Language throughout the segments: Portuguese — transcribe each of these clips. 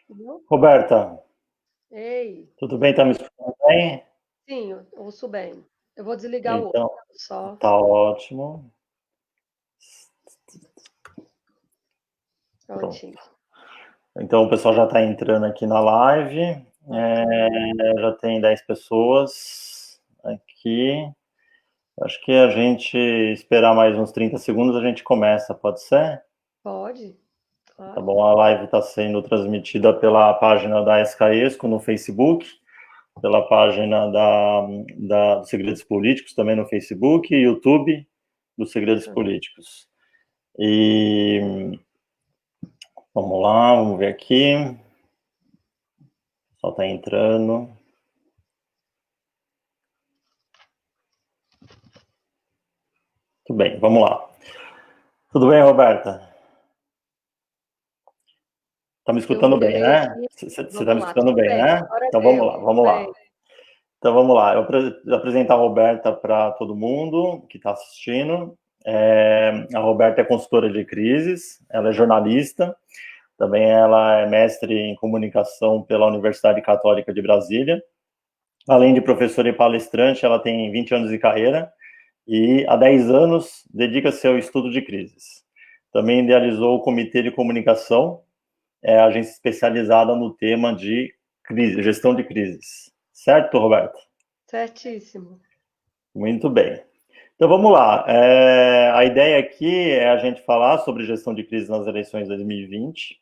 Viu? Roberta, Ei, tudo bem? Tá me escutando bem? sim, eu ouço bem. Eu vou desligar o outro, Então, só tá ótimo. prontinho. Pronto. Então, o pessoal já está entrando aqui na live. Bacana. Já tem 10 pessoas aqui. Acho que a gente esperar mais uns 30 segundos, a gente começa, pode ser? Pode, Tá claro. bom, a live está sendo transmitida pela página da SKESCO no Facebook, pela página dos Segredos Políticos também no Facebook e YouTube dos Segredos Bacana. Políticos. E vamos lá, vamos ver aqui. Só está entrando. Tudo bem, vamos lá. Tudo bem, Roberta? Tá me Eu escutando bem, mudei né? aqui. Você está Vamos me lá, escutando tudo bem, bem. né? Agora Então vamos deu, lá, tudo vamos lá. bem. Então vamos lá. Eu vou apresentar a Roberta para todo mundo que está assistindo. A Roberta é consultora de crises, ela é jornalista, também ela é mestre em comunicação pela Universidade Católica de Brasília. Além de professora e palestrante, ela tem 20 anos de carreira e há 10 anos dedica-se ao estudo de crises. Também idealizou o Comitê de Comunicação, agência especializada no tema de crise, gestão de crises. Certo, Roberto? Certíssimo. Muito bem. Então vamos lá. A ideia aqui é a gente falar sobre gestão de crise nas eleições de 2020.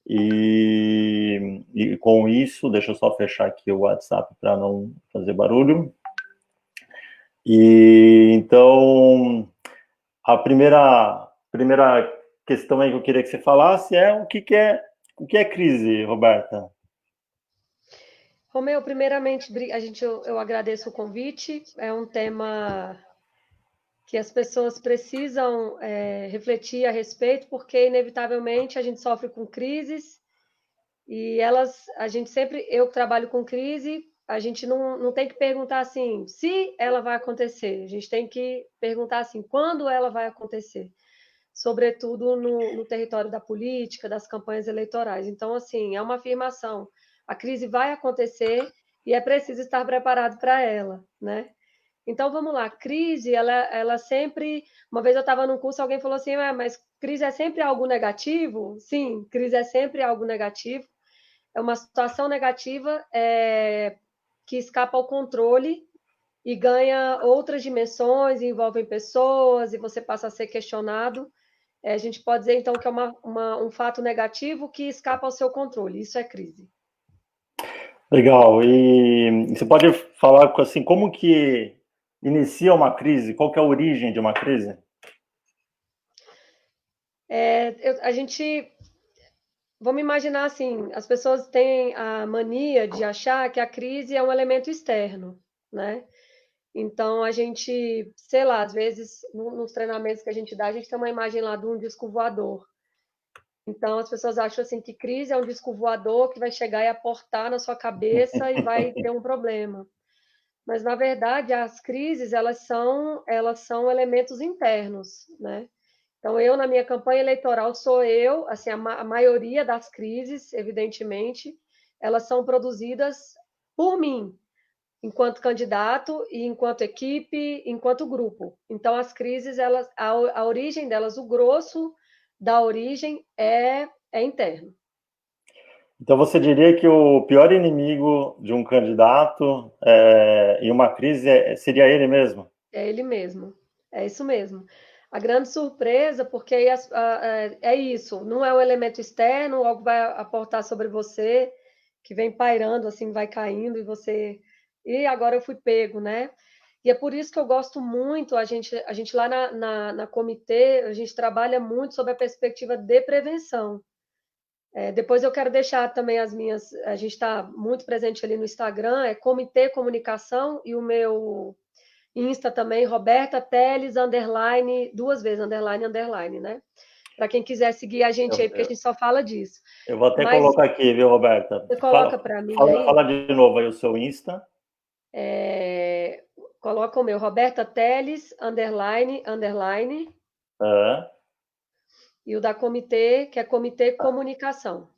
E com isso, deixa eu só fechar aqui o WhatsApp para não fazer barulho. E então, a primeira questão aí que eu queria que você falasse é o que é crise, Roberta? Romeu, primeiramente, eu agradeço o convite. É um tema que as pessoas precisam refletir a respeito, porque inevitavelmente a gente sofre com crises. E a gente sempre, eu que trabalho com crise, a gente não tem que perguntar assim, se ela vai acontecer, a gente tem que perguntar assim, quando ela vai acontecer, sobretudo no território da política, das campanhas eleitorais. Então, assim, é uma afirmação, a crise vai acontecer e é preciso estar preparado para ela, né? Então, vamos lá, crise, ela sempre. Uma vez eu estava num curso, alguém falou assim, mas crise é sempre algo negativo? Sim, crise é sempre algo negativo, é uma situação negativa que escapa ao controle e ganha outras dimensões, envolvem pessoas e você passa a ser questionado. A gente pode dizer, então, que é um fato negativo que escapa ao seu controle. Isso é crise. Legal. E você pode falar assim, como que inicia uma crise? Qual que é a origem de uma crise? A gente. Vamos imaginar assim: as pessoas têm a mania de achar que a crise é um elemento externo, né? Então, a gente, sei lá, às vezes, nos treinamentos que a gente dá, a gente tem uma imagem lá de um disco voador. Então, as pessoas acham assim que crise é um disco voador que vai chegar e aportar na sua cabeça e vai ter um problema. Mas, na verdade, as crises, elas são elementos internos, né? Então, eu, na minha campanha eleitoral, sou eu, assim, a maioria das crises, evidentemente, elas são produzidas por mim, enquanto candidato e enquanto equipe, enquanto grupo. Então, as crises, a origem delas, o grosso da origem é interno. Então você diria que o pior inimigo de um candidato em uma crise seria ele mesmo? É ele mesmo. É isso mesmo. A grande surpresa, porque aí é isso, não é um elemento externo, algo vai aportar sobre você, que vem pairando, assim, vai caindo, e você. E agora eu fui pego, né? E é por isso que eu gosto muito, a gente lá na comitê, a gente trabalha muito sobre a perspectiva de prevenção. Depois eu quero deixar também as minhas. A gente está muito presente ali no Instagram, é Comitê Comunicação, e o meu Insta também, Roberta Teles, underline, duas vezes, underline, underline, né? Para quem quiser seguir a gente aí, Eu, porque a eu, gente só fala disso. eu vou até Mas colocar aqui, viu, Roberta? você coloca Fala, para mim fala, aí, fala de novo aí o seu Insta. é, coloca o meu, Roberta Teles, underline, underline, É, e o da Comitê, que é Comitê Comunicação.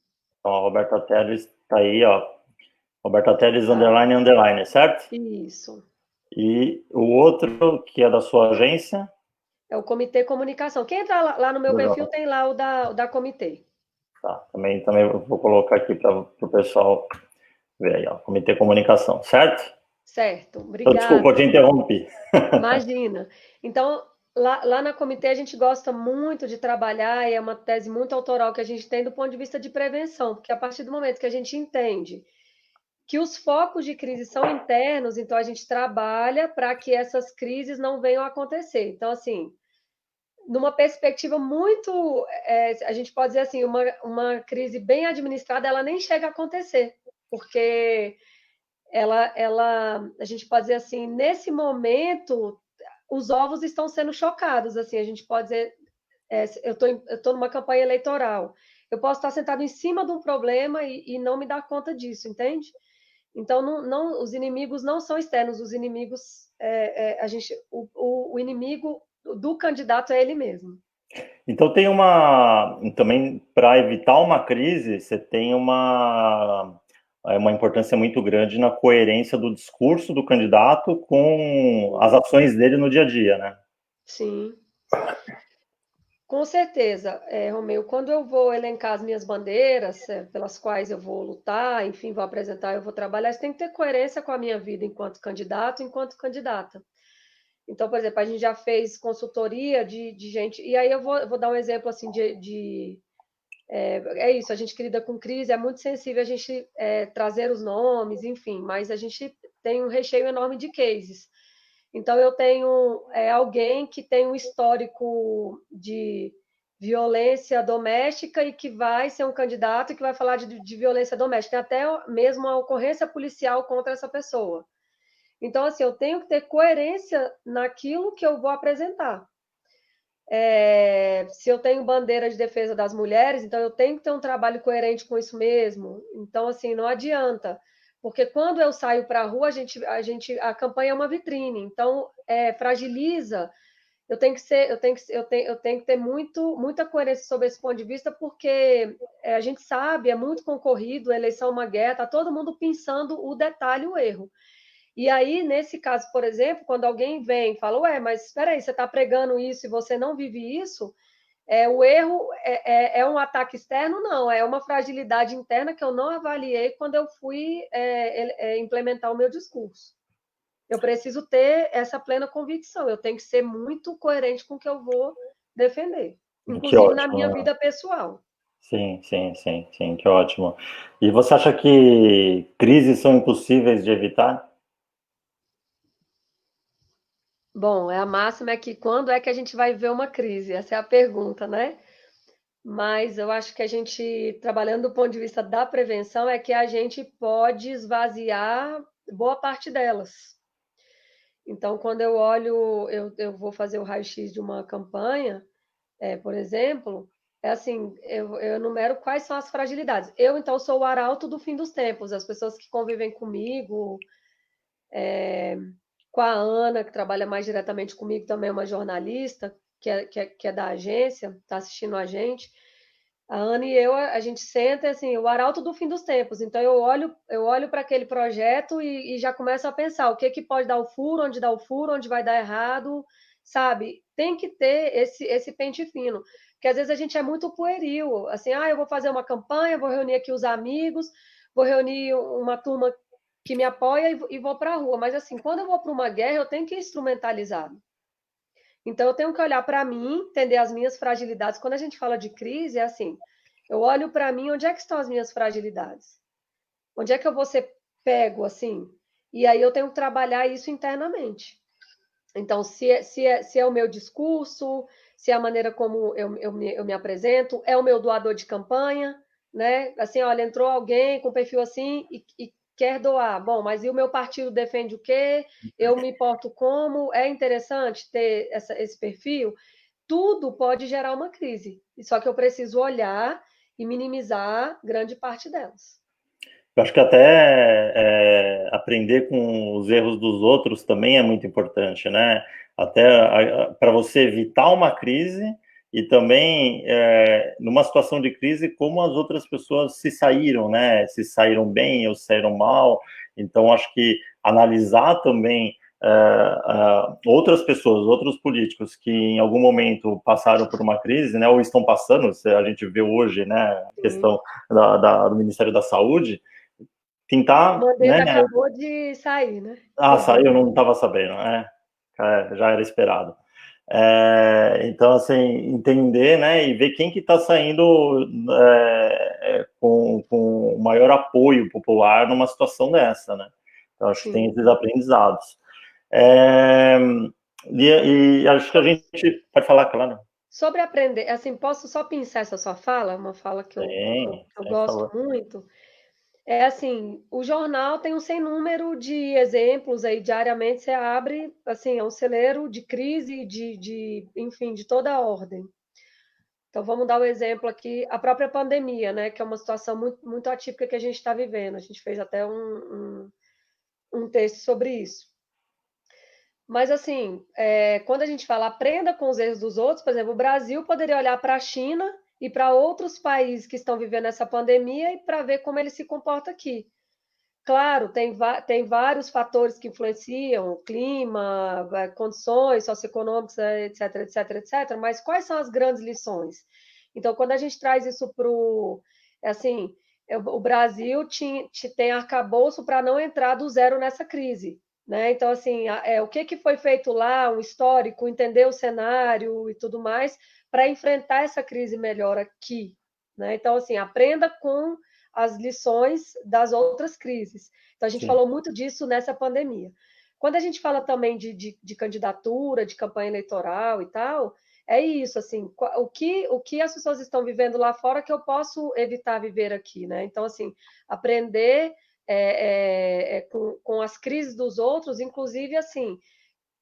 Então, a Roberta Teles está aí, ó. Roberta Teles, Tá. _, certo? Isso. E o outro, que é da sua agência? É o Comitê Comunicação. Quem entrar lá no meu perfil tem lá o da Comitê. Tá, também eu vou colocar aqui para o pessoal ver aí, ó. Comitê Comunicação, certo? Certo, Então, desculpa, eu te obrigada. interrompi. Imagina. Então, lá na Comitê a gente gosta muito de trabalhar, e é uma tese muito autoral que a gente tem do ponto de vista de prevenção, porque a partir do momento que a gente entende que os focos de crise são internos, então a gente trabalha para que essas crises não venham a acontecer. Então, assim, numa perspectiva muito, a gente pode dizer assim, uma crise bem administrada, ela nem chega a acontecer, porque a gente pode dizer assim, nesse momento, os ovos estão sendo chocados, assim, a gente pode dizer, eu estou numa campanha eleitoral, eu posso estar sentado em cima de um problema e não me dar conta disso, entende? Então, os inimigos não são externos, os inimigos, o inimigo do candidato é ele mesmo. Então tem também para evitar uma crise, você tem uma importância muito grande na coerência do discurso do candidato com as ações dele no dia a dia, né? Sim, com certeza, Romeu. Quando eu vou elencar as minhas bandeiras, pelas quais eu vou lutar, enfim, vou apresentar, eu vou trabalhar, isso tem que ter coerência com a minha vida enquanto candidato, enquanto candidata. Então, por exemplo, a gente já fez consultoria de gente, e aí eu vou dar um exemplo assim é isso, a gente que lida com crise, é muito sensível a gente trazer os nomes, enfim, mas a gente tem um recheio enorme de cases. Então, eu tenho alguém que tem um histórico de violência doméstica e que vai ser um candidato e que vai falar de violência doméstica, tem até mesmo a ocorrência policial contra essa pessoa. Então, assim, eu tenho que ter coerência naquilo que eu vou apresentar. Se eu tenho bandeira de defesa das mulheres, então eu tenho que ter um trabalho coerente com isso mesmo. Então, assim, não adianta, porque quando eu saio para a rua, a campanha é uma vitrine, então fragiliza. Eu tenho que ter muita coerência sobre esse ponto de vista, porque a gente sabe, é muito concorrido, a eleição é uma guerra, está todo mundo pensando o detalhe, o erro. E aí, nesse caso, por exemplo, quando alguém vem e fala, ué, mas espera aí, você está pregando isso e você não vive isso, o erro é um ataque externo? Não, é uma fragilidade interna que eu não avaliei quando eu fui implementar o meu discurso. Eu preciso ter essa plena convicção, eu tenho que ser muito coerente com o que eu vou defender, Que inclusive na ótimo, minha né? vida pessoal. Sim, sim, sim, sim, que ótimo. E você acha que crises são impossíveis de evitar? Bom, a máxima é que quando é que a gente vai ver uma crise? Essa é a pergunta, né? Mas eu acho que a gente, trabalhando do ponto de vista da prevenção, é que a gente pode esvaziar boa parte delas. Então, quando eu olho, eu vou fazer o raio-x de uma campanha, por exemplo, é assim, eu enumero quais são as fragilidades. Eu, então, sou o arauto do fim dos tempos. As pessoas que convivem comigo, com a Ana, que trabalha mais diretamente comigo, também é uma jornalista, que é da agência, está assistindo a gente. A Ana e eu, a gente senta assim, o arauto do fim dos tempos. Então eu olho para aquele projeto e já começo a pensar o que que pode dar o furo, onde dá o furo, onde vai dar errado, sabe? Tem que ter esse pente fino, porque às vezes a gente é muito pueril, assim, eu vou fazer uma campanha, vou reunir aqui os amigos, vou reunir uma turma que me apoia e vou para a rua. Mas assim, quando eu vou para uma guerra, eu tenho que instrumentalizar. Então, eu tenho que olhar para mim, entender as minhas fragilidades. Quando a gente fala de crise, é assim: eu olho para mim, onde é que estão as minhas fragilidades? Onde é que eu vou ser pego assim? E aí eu tenho que trabalhar isso internamente. Então, se é o meu discurso, se é a maneira como eu me apresento, é o meu doador de campanha, né? Assim, olha, entrou alguém com perfil assim e quer doar. Bom, mas e o meu partido defende o quê? Eu me porto como? É interessante ter esse perfil? Tudo pode gerar uma crise. Só que eu preciso olhar e minimizar grande parte delas. Eu acho que até aprender com os erros dos outros também é muito importante, né? Até para você evitar uma crise e também, numa situação de crise, como as outras pessoas se saíram, né? Se saíram bem ou saíram mal. Então, acho que analisar também outras pessoas, outros políticos que em algum momento passaram por uma crise, né? Ou estão passando, a gente vê hoje, né? A questão do Ministério da Saúde, tentar, né? Mandetta acabou de sair, né? Ah, saiu, eu não estava sabendo, já era esperado. Então, assim, entender, né, e ver quem que está saindo com maior apoio popular numa situação dessa, né? Então, acho que tem esses aprendizados. E acho que a gente pode falar, claro. Sobre aprender, assim, posso só pensar essa sua fala, uma fala que eu gosto Favor. muito. É assim, o jornal tem um sem número de exemplos aí, diariamente você abre, assim, é um celeiro de crise, enfim, de toda a ordem. Então, vamos dar o exemplo aqui, a própria pandemia, né, que é uma situação muito, muito atípica que a gente está vivendo. A gente fez até um texto sobre isso. Mas, assim, quando a gente fala aprenda com os erros dos outros, por exemplo, o Brasil poderia olhar para a China e para outros países que estão vivendo essa pandemia e para ver como ele se comporta aqui. Claro, tem vários fatores que influenciam, clima, condições socioeconômicas, etc, etc, etc, mas quais são as grandes lições? Então, quando a gente traz isso para o... Assim, o Brasil tem arcabouço para não entrar do zero nessa crise. Né? Então, assim, o que foi feito lá, um histórico, entender o cenário e tudo mais, para enfrentar essa crise melhor aqui. Né? Então, assim, aprenda com as lições das outras crises. Então, a gente falou muito disso nessa pandemia. Quando a gente fala também de candidatura, de campanha eleitoral e tal, é isso, assim, o que as pessoas estão vivendo lá fora que eu posso evitar viver aqui, né? Então, assim, aprender com as crises dos outros, inclusive, assim,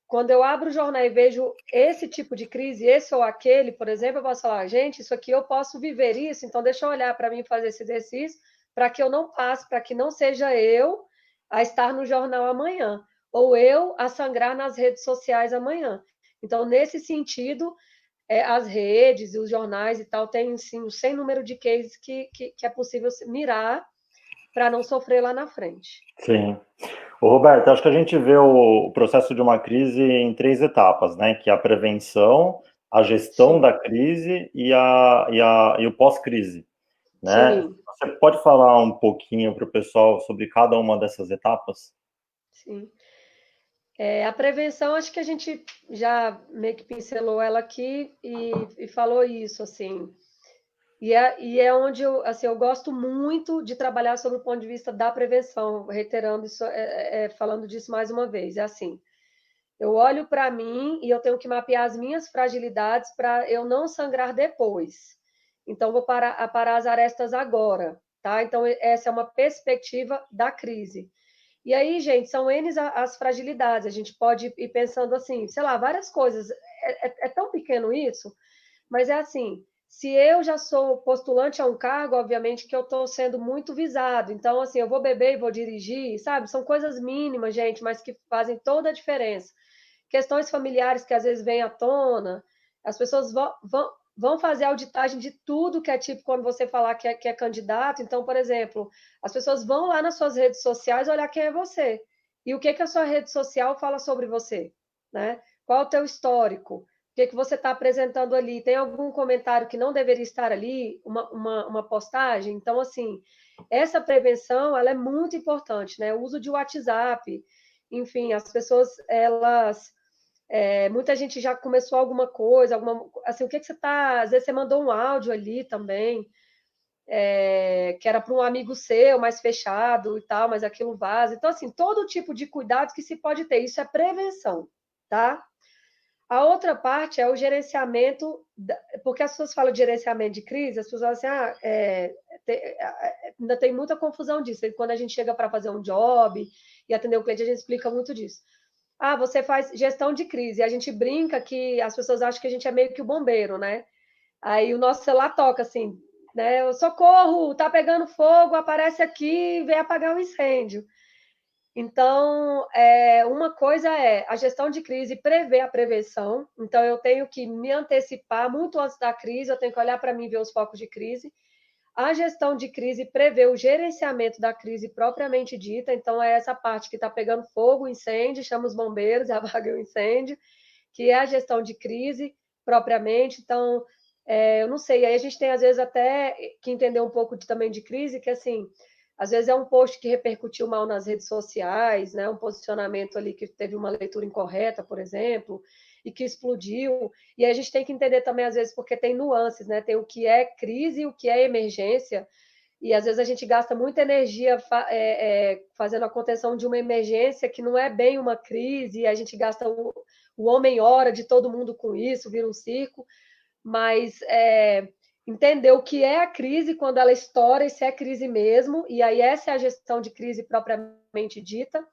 quando eu abro o jornal e vejo esse tipo de crise, esse ou aquele, por exemplo, eu posso falar, gente, isso aqui eu posso viver isso, então deixa eu olhar para mim fazer esse exercício, para que eu não passe, para que não seja eu a estar no jornal amanhã, ou eu a sangrar nas redes sociais amanhã. Então, nesse sentido, as redes e os jornais e tal têm, sim, um sem número de cases que é possível mirar para não sofrer lá na frente. Sim. Ô, Roberto, acho que a gente vê o processo de uma crise em 3 etapas, né? Que é a prevenção, a gestão Sim. da crise e o pós-crise, né? Sim. Você pode falar um pouquinho para o pessoal sobre cada uma dessas etapas? Sim. A prevenção, acho que a gente já meio que pincelou ela aqui e falou isso, assim. E é onde assim, eu gosto muito de trabalhar sobre o ponto de vista da prevenção, reiterando isso, falando disso mais uma vez. É assim, eu olho para mim e eu tenho que mapear as minhas fragilidades para eu não sangrar depois. Então, vou parar as arestas agora, tá? Então, essa é uma perspectiva da crise. E aí, gente, são N as fragilidades. A gente pode ir pensando assim, sei lá, várias coisas. É tão pequeno isso, mas é assim, se eu já sou postulante a um cargo, obviamente que eu estou sendo muito visado. Então, assim, eu vou beber e vou dirigir, sabe? São coisas mínimas, gente, mas que fazem toda a diferença. Questões familiares que às vezes vêm à tona, as pessoas vão fazer auditagem de tudo que é tipo quando você falar que é candidato. Então, por exemplo, as pessoas vão lá nas suas redes sociais olhar quem é você. E o que a sua rede social fala sobre você, né? Qual é o teu histórico? O que você está apresentando ali? Tem algum comentário que não deveria estar ali? Uma postagem? Então, assim, essa prevenção, ela é muito importante, né? O uso de WhatsApp, enfim, as pessoas, elas... muita gente já começou alguma coisa, assim, o que você está... Às vezes você mandou um áudio ali também, que era para um amigo seu, mais fechado e tal, mas aquilo vaza. Então, assim, todo tipo de cuidado que se pode ter, isso é prevenção, tá? A outra parte é o gerenciamento, porque as pessoas falam de gerenciamento de crise, as pessoas falam assim, ainda tem muita confusão disso. E quando a gente chega para fazer um job e atender o cliente, a gente explica muito disso. Você faz gestão de crise, e a gente brinca que as pessoas acham que a gente é meio que o bombeiro, né? Aí o nosso celular toca assim, né? Socorro, tá pegando fogo, aparece aqui, vem apagar o incêndio. Então, uma coisa é a gestão de crise prever a prevenção. Então, eu tenho que me antecipar muito antes da crise, eu tenho que olhar para mim e ver os focos de crise. A gestão de crise prevê o gerenciamento da crise propriamente dita. Então, é essa parte que está pegando fogo, incêndio, chama os bombeiros, apaga o incêndio, que é a gestão de crise propriamente. Então, eu não sei, aí a gente tem, às vezes, até que entender um pouco também de crise, que, assim, às vezes é um post que repercutiu mal nas redes sociais, né? Um posicionamento ali que teve uma leitura incorreta, por exemplo, e que explodiu. E aí a gente tem que entender também, às vezes, porque tem nuances, né? Tem o que é crise e o que é emergência. E às vezes a gente gasta muita energia fazendo a contenção de uma emergência que não é bem uma crise, e a gente gasta o homem-hora de todo mundo com isso, vira um circo. Mas entender o que é a crise quando ela estoura e se é crise mesmo, e aí essa é a gestão de crise propriamente dita.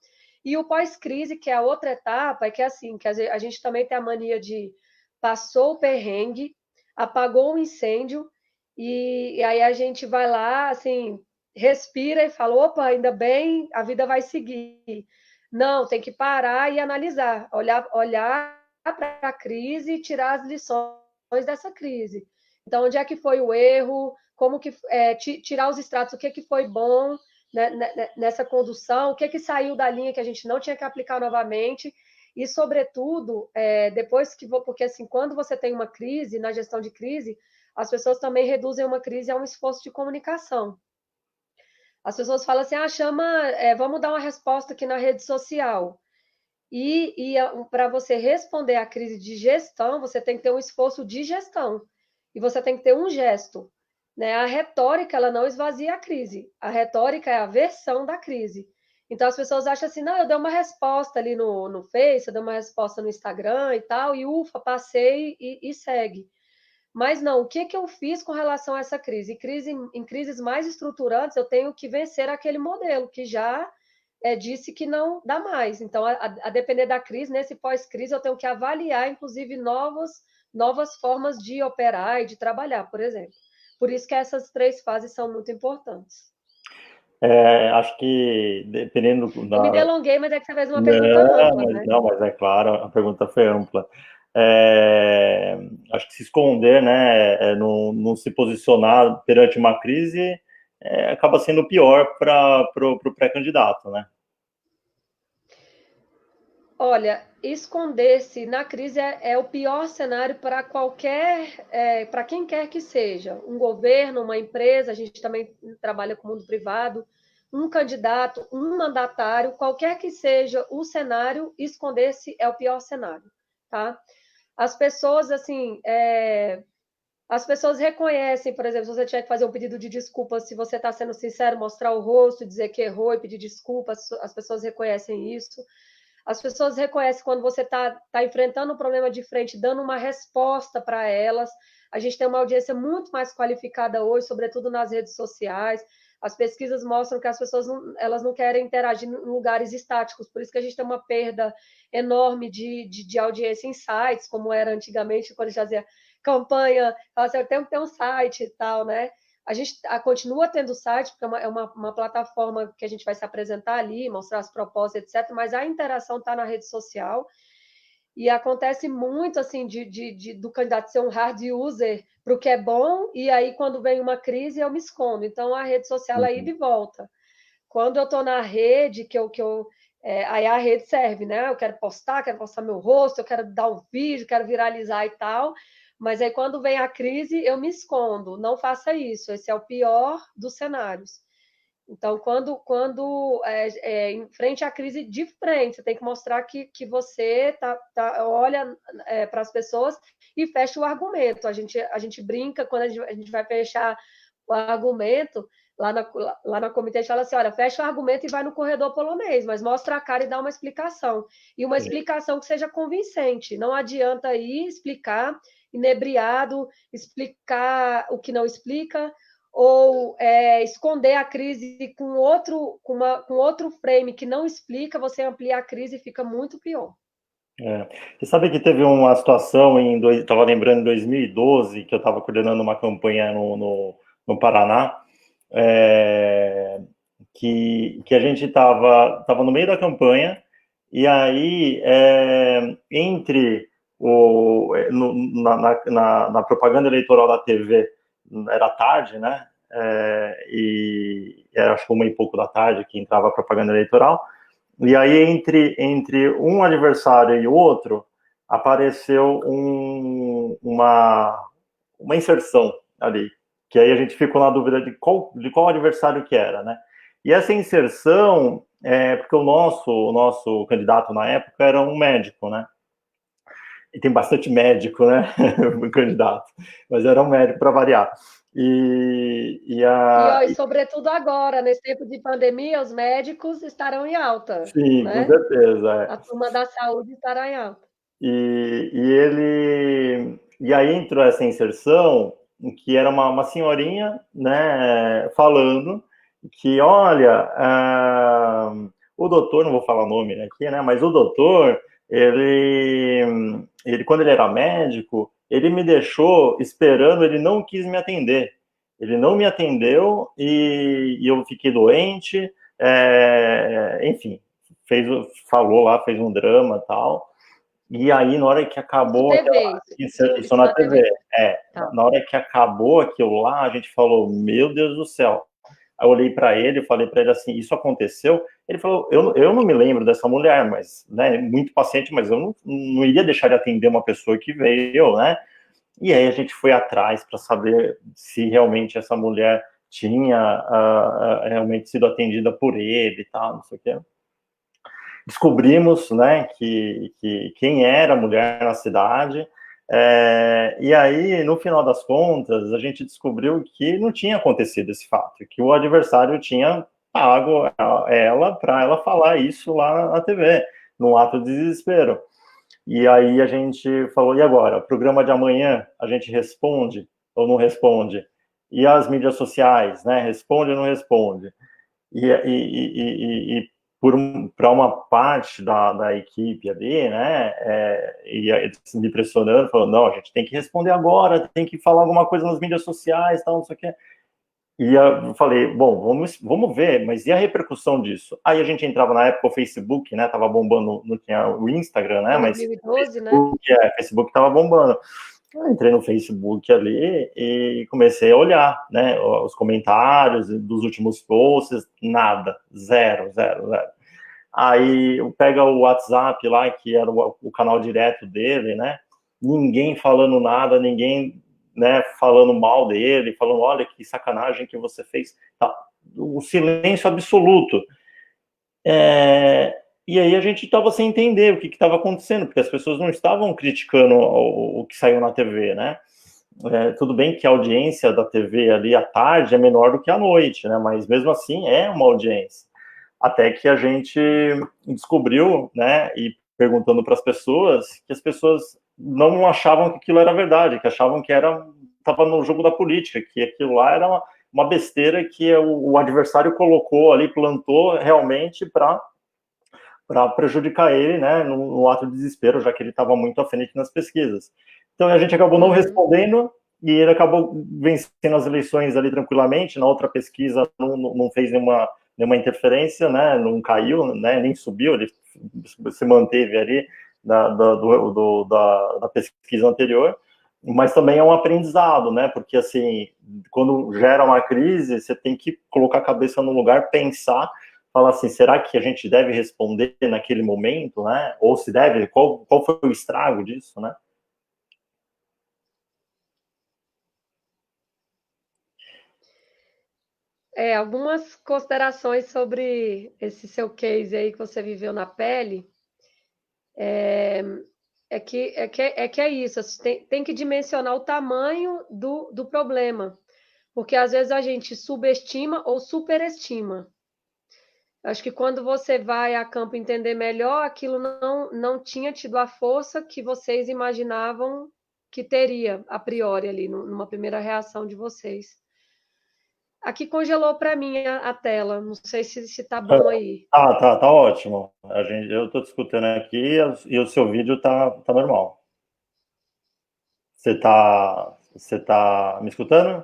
E o pós-crise, que é a outra etapa, é que é assim, que a gente também tem a mania de passou o perrengue, apagou o incêndio, e aí a gente vai lá, assim, respira e fala, opa, ainda bem, a vida vai seguir. Não, tem que parar e analisar, olhar para a crise e tirar as lições dessa crise. Então, onde é que foi o erro? Como que tirar os extratos? O que foi bom, né, nessa condução? O que saiu da linha que a gente não tinha que aplicar novamente? E, sobretudo, depois que porque assim, quando você tem uma crise, na gestão de crise, as pessoas também reduzem uma crise a um esforço de comunicação. As pessoas falam assim, vamos dar uma resposta aqui na rede social. E para você responder à crise de gestão, você tem que ter um esforço de gestão. E você tem que ter um gesto. Né? A retórica, ela não esvazia a crise. A retórica é a versão da crise. Então, as pessoas acham assim, não, eu dei uma resposta ali no Face, eu dei uma resposta no Instagram e tal, e ufa, passei e segue. Mas não, o que eu fiz com relação a essa crise? Em crises mais estruturantes, eu tenho que vencer aquele modelo que já disse que não dá mais. Então, a depender da crise, nesse pós-crise, eu tenho que avaliar, inclusive, novas formas de operar e de trabalhar, por exemplo. Por isso que essas 3 fases são muito importantes. Acho que, dependendo Eu me delonguei, mas é que você fez uma pergunta ampla, né? Não, mas é claro, a pergunta foi ampla. Acho que se esconder, né, não se posicionar perante uma crise, acaba sendo pior para o pré-candidato, né? Olha, esconder-se na crise é o pior cenário para para quem quer que seja. Um governo, uma empresa, a gente também trabalha com o mundo privado, um candidato, um mandatário, qualquer que seja o cenário, esconder-se é o pior cenário, tá? As pessoas, assim, as pessoas reconhecem, por exemplo, se você tiver que fazer um pedido de desculpa, se você está sendo sincero, mostrar o rosto, dizer que errou e pedir desculpas, as pessoas reconhecem isso. As pessoas reconhecem quando você está enfrentando um problema de frente, dando uma resposta para elas. A gente tem uma audiência muito mais qualificada hoje, sobretudo nas redes sociais. As pesquisas mostram que as pessoas elas não querem interagir em lugares estáticos, por isso que a gente tem uma perda enorme de audiência em sites, como era antigamente, quando a gente fazia campanha, eu tenho que ter um site e tal, né? A gente continua tendo site, porque é uma plataforma que a gente vai se apresentar ali, mostrar as propostas, etc., mas a interação está na rede social, e acontece muito, assim, do candidato ser um hard user para o que é bom, e aí, quando vem uma crise, eu me escondo. Então, a rede social é ida e volta. Quando eu estou na rede, aí a rede serve, né? Eu quero postar meu rosto, eu quero dar um vídeo, quero viralizar e tal, mas aí quando vem a crise, eu me escondo. Não faça isso, esse é o pior dos cenários. Então, quando em frente à crise, de frente, você tem que mostrar que você olha para as pessoas e fecha o argumento. A gente brinca quando a gente vai fechar o argumento, lá na comitê, a gente fala assim, olha, fecha o argumento e vai no corredor polonês, mas mostra a cara e dá uma explicação. E uma explicação que seja convincente. Não adianta ir explicar inebriado, explicar o que não explica, ou esconder a crise com outro frame que não explica, você amplia a crise e fica muito pior. Você sabe que teve uma situação estava lembrando, em 2012, que eu estava coordenando uma campanha no Paraná, que a gente tava no meio da campanha, e aí, entre na propaganda eleitoral da TV, era tarde, né? E era acho que 1h pouco da tarde que entrava a propaganda eleitoral, e aí entre um adversário e o outro apareceu uma inserção ali, que aí a gente ficou na dúvida de qual adversário que era, né? E essa inserção, porque o nosso candidato na época era um médico, né? E tem bastante médico, né? O candidato, mas era um médico para variar. E sobretudo agora, nesse tempo de pandemia, os médicos estarão em alta, Sim, com né? certeza. A turma da saúde estará em alta. E aí entrou essa inserção, que era uma senhorinha, né, falando que, olha, o doutor, não vou falar o nome aqui, né, mas o doutor, quando ele era médico, ele me deixou esperando, ele não quis me atender. Ele não me atendeu e eu fiquei doente, enfim, falou lá, fez um drama e tal. E aí, na hora que Isso acabou TV, isso isso na na TV, TV. Tá. na hora que acabou aquilo lá, a gente falou, meu Deus do céu. Aí eu olhei para ele, falei para ele assim, isso aconteceu? Ele falou, eu não me lembro dessa mulher, mas, né, muito paciente, mas eu não iria deixar de atender uma pessoa que veio, né? E aí a gente foi atrás para saber se realmente essa mulher tinha realmente sido atendida por ele e tal, não sei o quê. Descobrimos, né, que quem era a mulher na cidade, e aí, no final das contas, a gente descobriu que não tinha acontecido esse fato, que o adversário tinha pago ela para ela falar isso lá na TV, num ato de desespero. E aí a gente falou, e agora? Programa de amanhã, a gente responde ou não responde? E as mídias sociais, né? Responde ou não responde? E para uma parte da equipe ali, né, e eles me pressionando, falando, não, a gente tem que responder agora, tem que falar alguma coisa nas mídias sociais, tal, não sei o quê. E eu falei, bom, vamos ver, mas e a repercussão disso? Aí a gente entrava na época o Facebook, né, tava bombando, não tinha o Instagram, né, mas 2012, né? Facebook tava bombando. Eu entrei no Facebook ali e comecei a olhar, né, os comentários dos últimos posts, nada, zero, zero, zero. Aí pega o WhatsApp lá, que era o canal direto dele, né, ninguém falando nada, ninguém, né, falando mal dele, falando, olha que sacanagem que você fez, tá, o silêncio absoluto. E aí a gente estava sem entender o que estava acontecendo, porque as pessoas não estavam criticando o que saiu na TV, né? Tudo bem que a audiência da TV ali à tarde é menor do que à noite, né? Mas mesmo assim é uma audiência. Até que a gente descobriu, né? E perguntando para as pessoas, que as pessoas não achavam que aquilo era verdade, que achavam que estava no jogo da política, que aquilo lá era uma besteira que o adversário colocou ali, plantou realmente para prejudicar ele, né, no ato de desespero, já que ele estava muito à frente nas pesquisas. Então a gente acabou não respondendo e ele acabou vencendo as eleições ali tranquilamente. Na outra pesquisa não fez nenhuma interferência, né, não caiu, né, nem subiu, ele se manteve ali da pesquisa anterior. Mas também é um aprendizado, né? Porque assim, quando gera uma crise, você tem que colocar a cabeça no lugar, pensar, falar assim, será que a gente deve responder naquele momento, né? Ou se deve, qual foi o estrago disso, né? Algumas considerações sobre esse seu case aí que você viveu na pele. É isso, assim, tem que dimensionar o tamanho do problema, porque às vezes a gente subestima ou superestima. Acho que quando você vai a campo entender melhor, aquilo não tinha tido a força que vocês imaginavam que teria, a priori, ali, numa primeira reação de vocês. Aqui congelou para mim a tela, não sei se tá bom aí. Tá ótimo. Eu tô te escutando aqui e o seu vídeo tá normal. Você tá me escutando?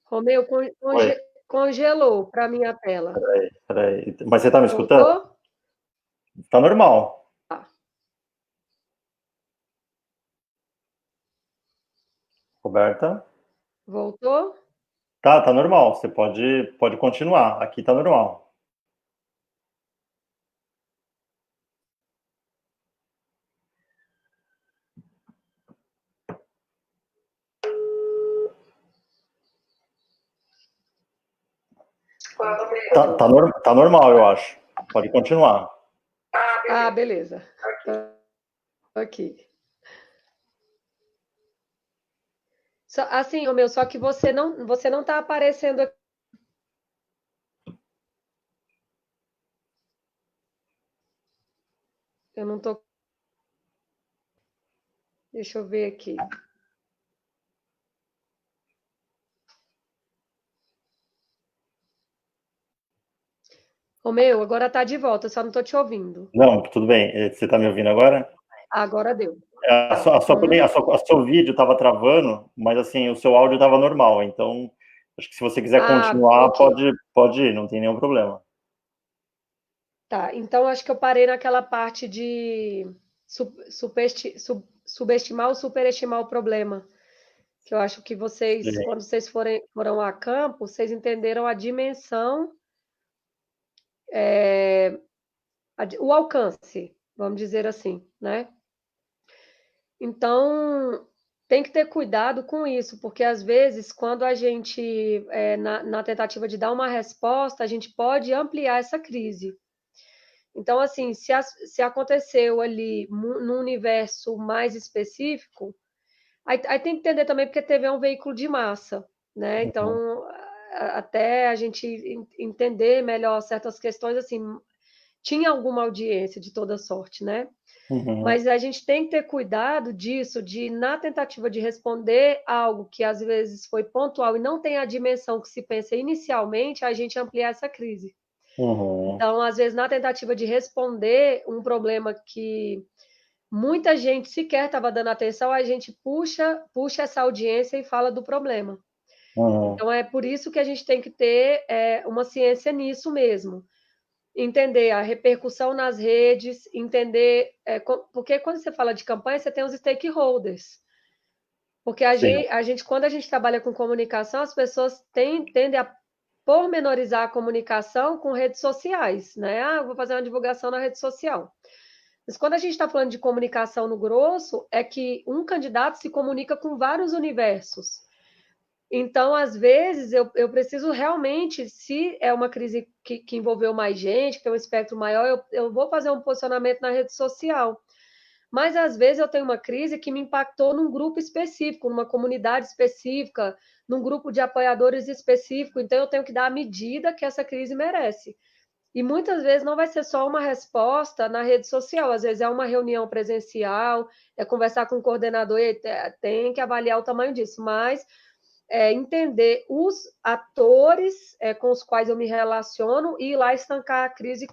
Romeu, Oi. Congelou para minha tela. Peraí. Mas você está me escutando? Voltou? Tá normal. Tá. Roberta? Voltou? Tá normal. Você pode continuar. Aqui tá normal. Tá normal, eu acho. Pode continuar. Ah, beleza. Aqui. Assim, o meu, só que você não está aparecendo aqui. Eu não tô. Deixa eu ver aqui. O meu, agora tá de volta, eu só não tô te ouvindo. Não, tudo bem. Você tá me ouvindo agora? Agora deu. A seu vídeo estava travando, mas assim, o seu áudio estava normal. Então, acho que se você quiser continuar, Ok. pode ir, não tem nenhum problema. Tá, então acho que eu parei naquela parte de subestimar ou superestimar o problema. Que eu acho que vocês, Sim. quando vocês foram a campo, vocês entenderam a dimensão, o alcance, vamos dizer assim, né? Então, tem que ter cuidado com isso, porque às vezes, quando a gente, na tentativa de dar uma resposta, a gente pode ampliar essa crise. Então, assim, se aconteceu ali num universo mais específico, aí tem que entender também porque TV é um veículo de massa, né? Uhum, Então, até a gente entender melhor certas questões, assim, tinha alguma audiência de toda sorte, né? uhum, Mas a gente tem que ter cuidado disso, de na tentativa de responder algo que às vezes foi pontual e não tem a dimensão que se pensa inicialmente, a gente ampliar essa crise. uhum, Então, às vezes, na tentativa de responder um problema que muita gente sequer estava dando atenção, a gente puxa essa audiência e fala do problema. uhum, Então, é por isso que a gente tem que ter uma ciência nisso mesmo. Entender a repercussão nas redes, entender. Porque quando você fala de campanha, você tem os stakeholders. Porque sim, quando a gente trabalha com comunicação, as pessoas tendem a pormenorizar a comunicação com redes sociais, né? Ah, eu vou fazer uma divulgação na rede social. Mas quando a gente está falando de comunicação no grosso, é que um candidato se comunica com vários universos. Então, às vezes, eu preciso realmente, se é uma crise que envolveu mais gente, que tem um espectro maior, eu vou fazer um posicionamento na rede social. Mas, às vezes, eu tenho uma crise que me impactou num grupo específico, numa comunidade específica, num grupo de apoiadores específico. Então, eu tenho que dar a medida que essa crise merece. E muitas vezes não vai ser só uma resposta na rede social, às vezes é uma reunião presencial, é conversar com o coordenador e tem que avaliar o tamanho disso, mas entender os atores com os quais eu me relaciono e ir lá estancar a crise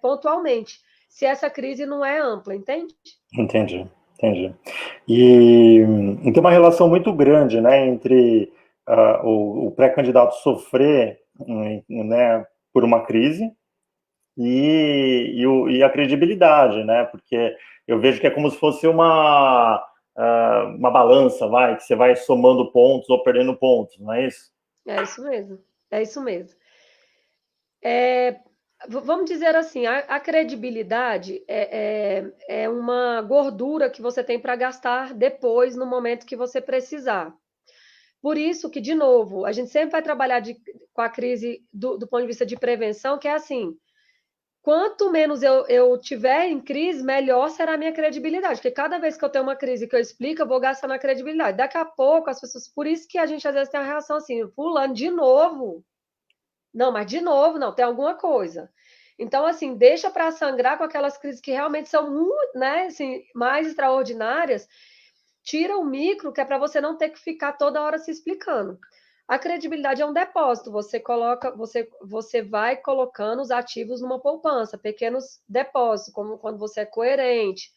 pontualmente, se essa crise não é ampla, entende? entendi. E tem uma relação muito grande, né, entre o pré-candidato sofrer, né, por uma crise e a credibilidade, né? Porque eu vejo que é como se fosse uma balança, que você vai somando pontos ou perdendo pontos, não é isso? É isso mesmo, é isso mesmo. Vamos dizer assim, a credibilidade é uma gordura que você tem para gastar depois, no momento que você precisar. Por isso que, de novo, a gente sempre vai trabalhar com a crise do ponto de vista de prevenção, que é assim, quanto menos eu tiver em crise, melhor será a minha credibilidade. Porque cada vez que eu tenho uma crise que eu explico, eu vou gastar na credibilidade. Daqui a pouco, as pessoas. Por isso que a gente às vezes tem uma reação assim: Fulano, de novo. Não, mas de novo, não, tem alguma coisa. Então, assim, deixa para sangrar com aquelas crises que realmente são muito, né, assim, mais extraordinárias. Tira o micro, que é para você não ter que ficar toda hora se explicando. A credibilidade é um depósito. Você vai colocando os ativos numa poupança, pequenos depósitos, como quando você é coerente,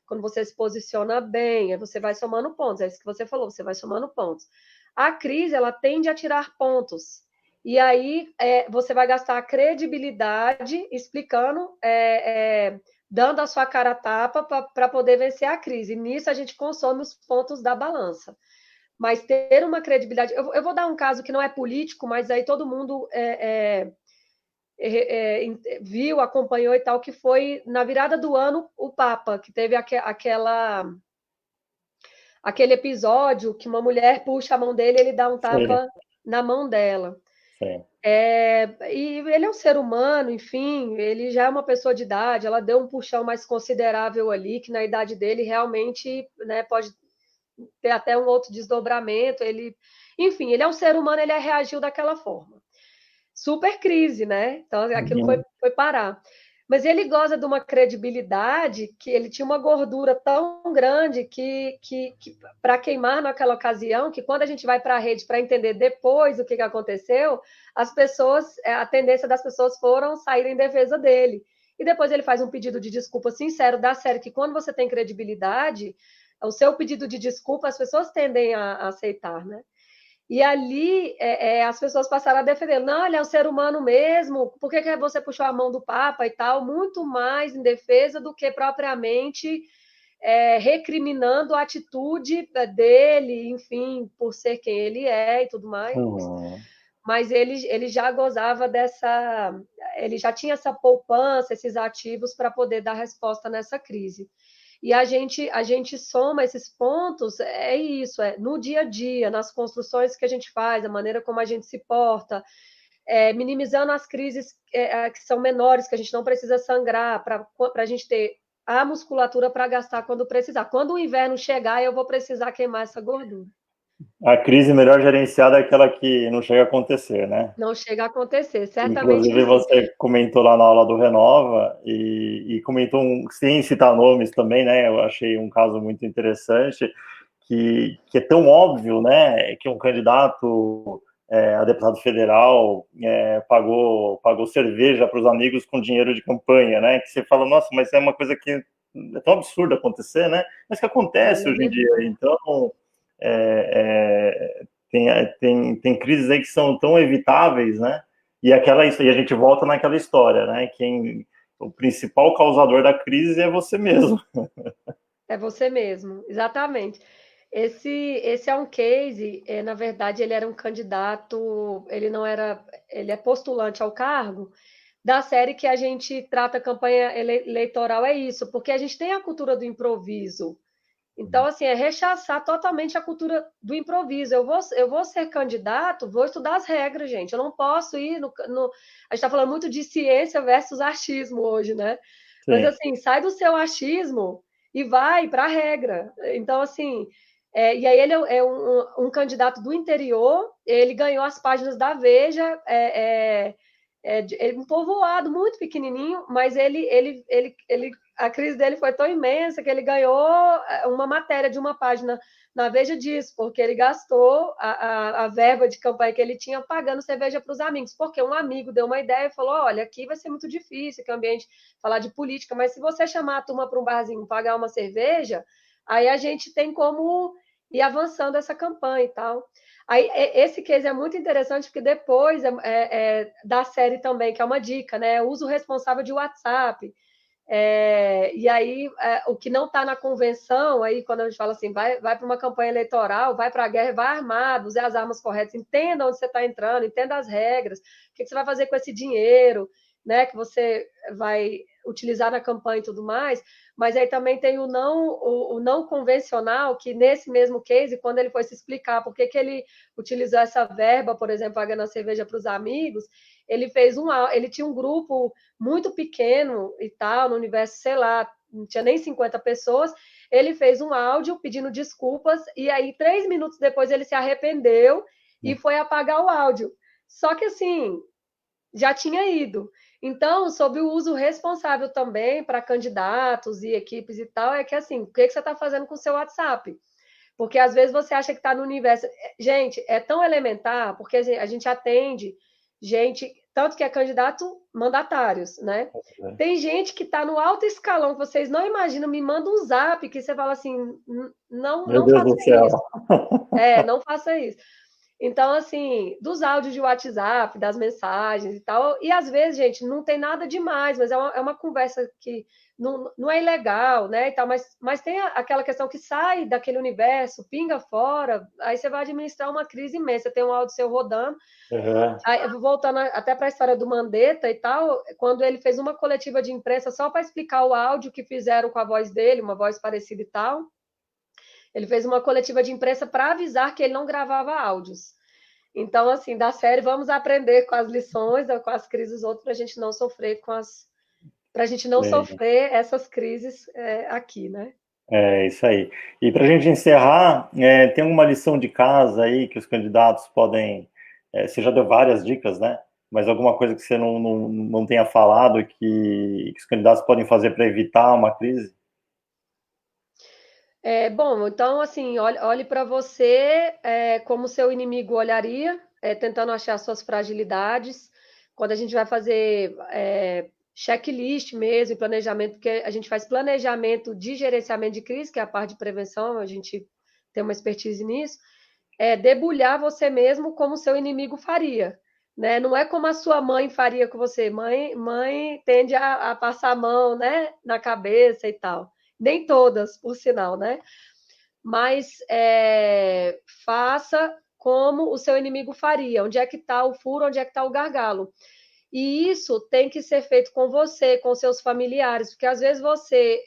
quando você se posiciona bem, aí você vai somando pontos. É isso que você falou, você vai somando pontos. A crise, ela tende a tirar pontos. E aí você vai gastar a credibilidade explicando, dando a sua cara a tapa para poder vencer a crise. E nisso a gente consome os pontos da balança. Mas ter uma credibilidade. Eu vou dar um caso que não é político, mas aí todo mundo viu, acompanhou e tal, que foi na virada do ano o Papa, que teve aquele episódio que uma mulher puxa a mão dele e ele dá um Sim, tapa na mão dela. sim. E ele é um ser humano, enfim, ele já é uma pessoa de idade, ela deu um puxão mais considerável ali, que na idade dele realmente, né, pode ter até um outro desdobramento, enfim, ele é um ser humano, ele reagiu daquela forma. Super crise, né? Então aquilo foi parar. Mas ele goza de uma credibilidade que ele tinha uma gordura tão grande que para queimar naquela ocasião, que quando a gente vai para a rede para entender depois o que aconteceu, as pessoas, a tendência das pessoas foram sair em defesa dele. E depois ele faz um pedido de desculpa sincero da série, que quando você tem credibilidade, o seu pedido de desculpa as pessoas tendem a aceitar, né? E ali as pessoas passaram a defender. Não, ele é um ser humano mesmo. Por que você puxou a mão do Papa e tal? Muito mais em defesa do que propriamente recriminando a atitude dele, enfim, por ser quem ele é e tudo mais. Uhum. Mas ele já gozava dessa. Ele já tinha essa poupança, esses ativos para poder dar resposta nessa crise. E a gente soma esses pontos, é isso, no dia a dia, nas construções que a gente faz, a maneira como a gente se porta, minimizando as crises que são menores, que a gente não precisa sangrar, para a gente ter a musculatura para gastar quando precisar. Quando o inverno chegar, eu vou precisar queimar essa gordura. A crise melhor gerenciada é aquela que não chega a acontecer, né? Não chega a acontecer, certamente que Inclusive, sim. você comentou lá na aula do Renova e comentou, sem citar nomes também, né? Eu achei um caso muito interessante, que é tão óbvio, né? Que um candidato a deputado federal pagou cerveja para os amigos com dinheiro de campanha, né? Que você fala, nossa, mas é uma coisa que é tão absurdo acontecer, né? Mas que acontece hoje em dia. Então, tem crises aí que são tão evitáveis, né? E a gente volta naquela história, né? O principal causador da crise é você mesmo. É você mesmo, exatamente. Esse é um case, na verdade, ele era um candidato, ele não era, ele é postulante ao cargo da série que a gente trata a campanha eleitoral, é isso, porque a gente tem a cultura do improviso. Então, assim, é rechaçar totalmente a cultura do improviso. Eu vou ser candidato, vou estudar as regras, gente. Eu não posso ir no. A gente está falando muito de ciência versus achismo hoje, né? Mas, Sim. assim, sai do seu achismo e vai para a regra. Então, assim. E aí ele é candidato do interior, ele ganhou as páginas da Veja, um povoado muito pequenininho, mas a crise dele foi tão imensa que ele ganhou uma matéria de uma página na Veja disso, porque ele gastou a verba de campanha que ele tinha pagando cerveja para os amigos, porque um amigo deu uma ideia e falou, olha, aqui vai ser muito difícil, que ambiente, falar de política, mas se você chamar a turma para um barzinho, pagar uma cerveja, aí a gente tem como ir avançando essa campanha e tal. Aí, esse case é muito interessante porque depois da série também, que é uma dica, né? Uso responsável de WhatsApp. E aí, o que não está na convenção, aí quando a gente fala assim, vai para uma campanha eleitoral, vai para a guerra, vai armado, use as armas corretas, entenda onde você está entrando, entenda as regras, o que você vai fazer com esse dinheiro, né, que você vai utilizar na campanha e tudo mais. Mas aí também tem o não convencional, que nesse mesmo case, quando ele foi se explicar por que ele utilizou essa verba, por exemplo, pagando a cerveja para os amigos, ele tinha um grupo muito pequeno e tal, no universo, sei lá, não tinha nem 50 pessoas. Ele fez um áudio pedindo desculpas, e aí, 3 minutos depois, ele se arrependeu e foi apagar o áudio. Só que assim, já tinha ido. Então, sobre o uso responsável também para candidatos e equipes e tal, é que assim, o que você está fazendo com o seu WhatsApp? Porque às vezes você acha que está no universo. Gente, é tão elementar, porque a gente atende gente, tanto que é candidato mandatários, né? Tem gente que está no alto escalão, que vocês não imaginam, me manda um zap que você fala assim, Meu não Deus faça do céu. isso. Não faça isso. Então, assim, dos áudios de WhatsApp, das mensagens e tal, e às vezes, gente, não tem nada demais, mas é uma conversa que não é ilegal, né, e tal, mas tem aquela questão que sai daquele universo, pinga fora, aí você vai administrar uma crise imensa, tem um áudio seu rodando, Uhum. aí, voltando até para a história do Mandetta e tal, quando ele fez uma coletiva de imprensa só para explicar o áudio que fizeram com a voz dele, uma voz parecida e tal, ele fez uma coletiva de imprensa para avisar que ele não gravava áudios. Então, assim, da série, vamos aprender com as lições, com as crises outras, para a gente não sofrer com as. Para a gente não sofrer essas crises aqui, né? É isso aí. E para a gente encerrar, tem alguma lição de casa aí que os candidatos podem. Você já deu várias dicas, né? Mas alguma coisa que você não tenha falado que os candidatos podem fazer para evitar uma crise? Bom, então, assim, olhe para você como seu inimigo olharia, tentando achar suas fragilidades. Quando a gente vai fazer checklist mesmo, planejamento, porque a gente faz planejamento de gerenciamento de crise, que é a parte de prevenção, a gente tem uma expertise nisso, debulhar você mesmo como seu inimigo faria. Né? Não é como a sua mãe faria com você. Mãe tende a passar a mão, né, na cabeça e tal. Nem todas, por sinal, né? Mas faça como o seu inimigo faria. Onde é que está o furo, onde é que está o gargalo. E isso tem que ser feito com você, com seus familiares, porque às vezes você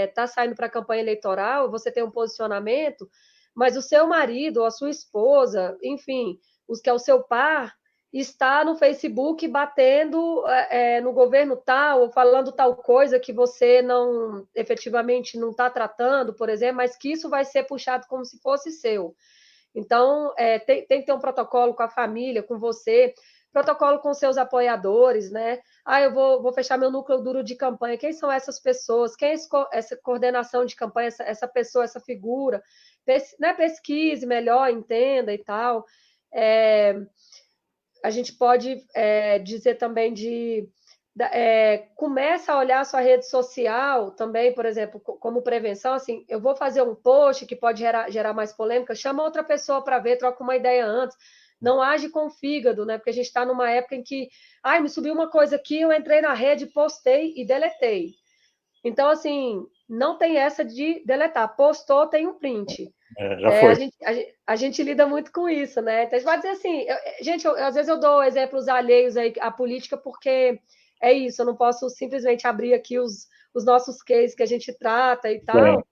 está saindo para a campanha eleitoral, você tem um posicionamento, mas o seu marido ou a sua esposa, enfim, os que é o seu par, está no Facebook batendo no governo tal, ou falando tal coisa que você não efetivamente não está tratando, por exemplo, mas que isso vai ser puxado como se fosse seu. Então, tem que ter um protocolo com a família, com você, protocolo com seus apoiadores, né? Ah, eu vou fechar meu núcleo duro de campanha. Quem são essas pessoas? Quem é essa coordenação de campanha, essa pessoa, essa figura? Pesquise melhor, entenda e tal. É, a gente pode dizer também começa a olhar a sua rede social também, por exemplo, como prevenção, assim, eu vou fazer um post que pode gerar mais polêmica, chama outra pessoa para ver, troca uma ideia antes, não age com o fígado, né? Porque a gente está numa época em que, ai, me subiu uma coisa aqui, eu entrei na rede, postei e deletei. Então, assim, não tem essa de deletar. Postou, tem um print. Já foi. A gente lida muito com isso, né? Então, a gente vai dizer assim, gente, às vezes eu dou exemplos alheios aí à política, porque é isso, eu não posso simplesmente abrir aqui os nossos cases que a gente trata e Bem, tal,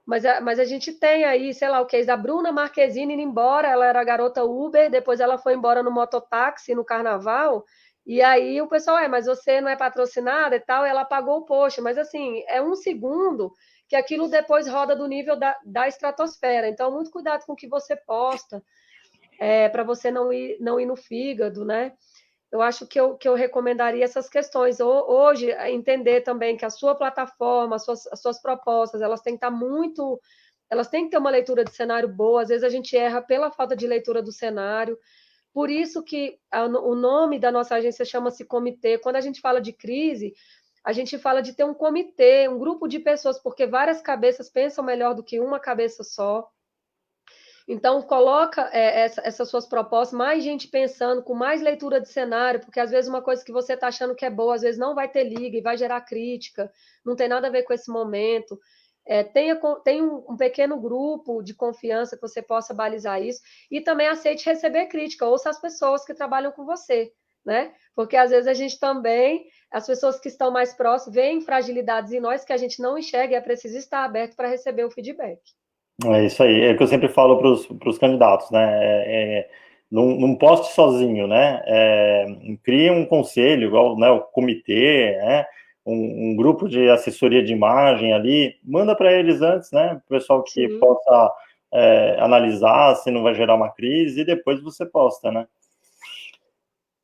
mas a gente tem aí, sei lá, o case da Bruna Marquezine indo embora, ela era garota Uber, depois ela foi embora no mototáxi, no carnaval, e aí o pessoal, mas você não é patrocinada e tal, e ela pagou o post, mas assim, é um segundo que aquilo depois roda do nível da estratosfera, então muito cuidado com o que você posta, para você não ir no fígado, né? Eu acho que eu recomendaria essas questões. Hoje, entender também que a sua plataforma, as suas propostas, elas têm que estar muito. Elas têm que ter uma leitura de cenário boa. Às vezes a gente erra pela falta de leitura do cenário. Por isso que o nome da nossa agência chama-se comitê. Quando a gente fala de crise, a gente fala de ter um comitê, um grupo de pessoas, porque várias cabeças pensam melhor do que uma cabeça só. Então, coloca essas suas propostas, mais gente pensando, com mais leitura de cenário, porque às vezes uma coisa que você está achando que é boa, às vezes não vai ter liga e vai gerar crítica, não tem nada a ver com esse momento. Tenha um pequeno grupo de confiança que você possa balizar isso e também aceite receber crítica, ouça as pessoas que trabalham com você, né? Porque às vezes a gente também, as pessoas que estão mais próximas, veem fragilidades em nós que a gente não enxerga e é preciso estar aberto para receber o feedback. é isso aí. É o que eu sempre falo para os candidatos, né? Não poste sozinho, né? Crie um conselho, igual, né, o comitê, né? Um grupo de assessoria de imagem ali, manda para eles antes, né? O pessoal que Sim. possa analisar se não vai gerar uma crise e depois você posta, né?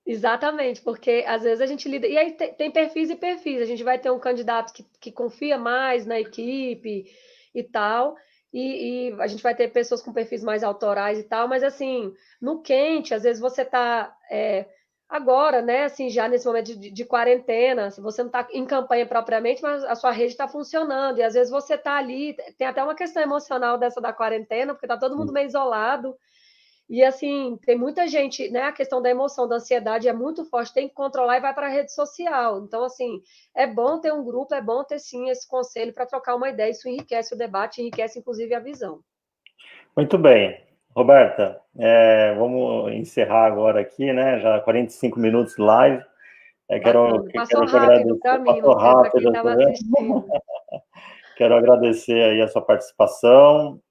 Exatamente, porque às vezes a gente lida. E aí tem perfis e perfis. A gente vai ter um candidato que confia mais na equipe e tal, e a gente vai ter pessoas com perfis mais autorais e tal, mas assim, no quente, às vezes você está agora, né, assim, já nesse momento de quarentena, se você não está em campanha propriamente, mas a sua rede está funcionando, e às vezes você está ali, tem até uma questão emocional dessa da quarentena, porque está todo mundo meio isolado. E assim, tem muita gente, né? A questão da emoção, da ansiedade é muito forte, tem que controlar e vai para a rede social. Então, assim, é bom ter um grupo, é bom ter sim esse conselho para trocar uma ideia. Isso enriquece o debate, enriquece inclusive a visão. Muito bem. Roberta, vamos encerrar agora aqui, né? Já 45 minutos de live. Bacana. Passou Quero te rápido agradecer. para mim, Passou não sei para quem rápido, tá estava vendo? assistindo. Quero agradecer aí a sua participação,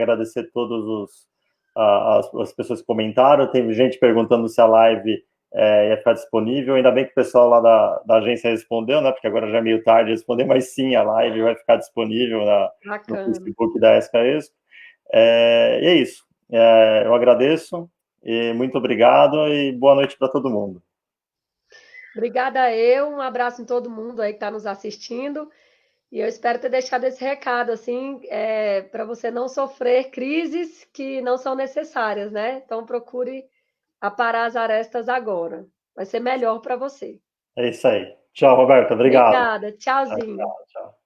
agradecer todos as pessoas que comentaram. Teve gente perguntando se a live ia ficar disponível. Ainda bem que o pessoal lá da agência respondeu, né? Porque agora já é meio tarde responder, mas sim, a live vai ficar disponível no Bacana. Facebook da SKESP. E é isso. Eu agradeço e muito obrigado e boa noite para todo mundo. Obrigada eu, um abraço em todo mundo aí que está nos assistindo. E eu espero ter deixado esse recado, assim, para você não sofrer crises que não são necessárias, né? Então procure aparar as arestas agora. Vai ser melhor para você. É isso aí. Tchau, Roberto. Obrigado. Obrigada. Tchau, Tchauzinho. tchau, tchau.